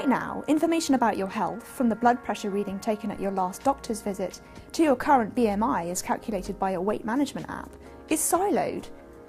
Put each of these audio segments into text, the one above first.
Right now, information about your health, from the blood pressure reading taken at your last doctor's visit to your current BMI as calculated by your weight management app, is siloed.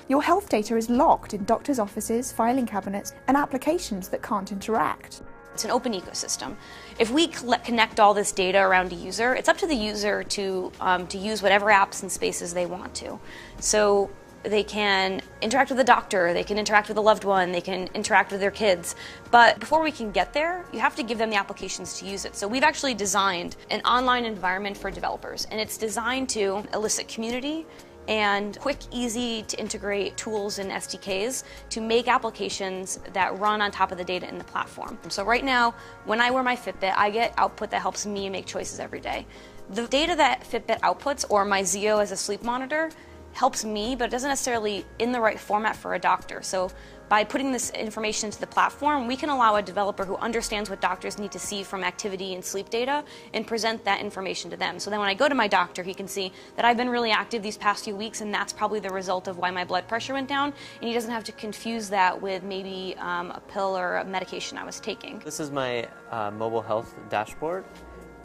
Your health data is locked in doctors' offices, filing cabinets, and applications that can't interact. It's an open ecosystem. If we connect all this data around a user, it's up to the user to use whatever apps and spaces they want to. So they can interact with a doctor, they can interact with a loved one, they can interact with their kids. But before we can get there, you have to give them the applications to use it. So we've actually designed an online environment for developers, and it's designed to elicit community and quick, easy to integrate tools and SDKs to make applications that run on top of the data in the platform. So right now, when I wear my Fitbit, I get output that helps me make choices every day. The data that Fitbit outputs, or my Zio as a sleep monitor, helps me, but it doesn't necessarily in the right format for a doctor. So by putting this information into the platform, we can allow a developer who understands what doctors need to see from activity and sleep data and present that information to them. So then when I go to my doctor, he can see that I've been really active these past few weeks, and that's probably the result of why my blood pressure went down, and he doesn't have to confuse that with maybe a pill or a medication I was taking. This is my mobile health dashboard,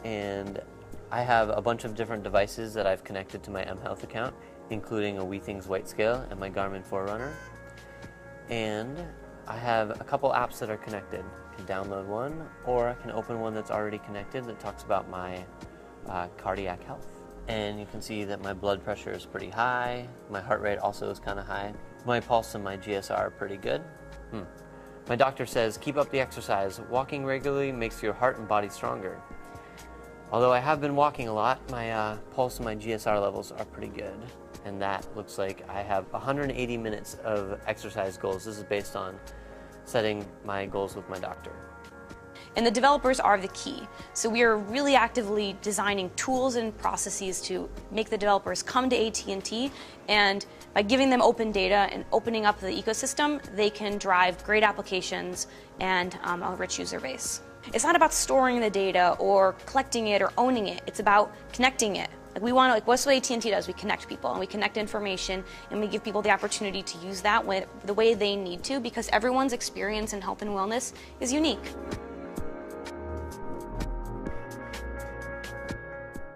and I have a bunch of different devices that I've connected to my mHealth account, including a WeThings weight scale and my Garmin Forerunner. And I have a couple apps that are connected. I can download one, or I can open one that's already connected that talks about my cardiac health. And you can see that my blood pressure is pretty high. My heart rate also is kind of high. My pulse and my GSR are pretty good. My doctor says, keep up the exercise. Walking regularly makes your heart and body stronger. Although I have been walking a lot, my pulse and my GSR levels are pretty good. And that looks like I have 180 minutes of exercise goals. This is based on setting my goals with my doctor. And the developers are the key. So we are really actively designing tools and processes to make the developers come to AT&T, and by giving them open data and opening up the ecosystem, they can drive great applications and a rich user base. It's not about storing the data or collecting it or owning it. It's about connecting it. Like we want to, what's what AT&T does? We connect people and we connect information, and we give people the opportunity to use that the way they need to, because everyone's experience in health and wellness is unique.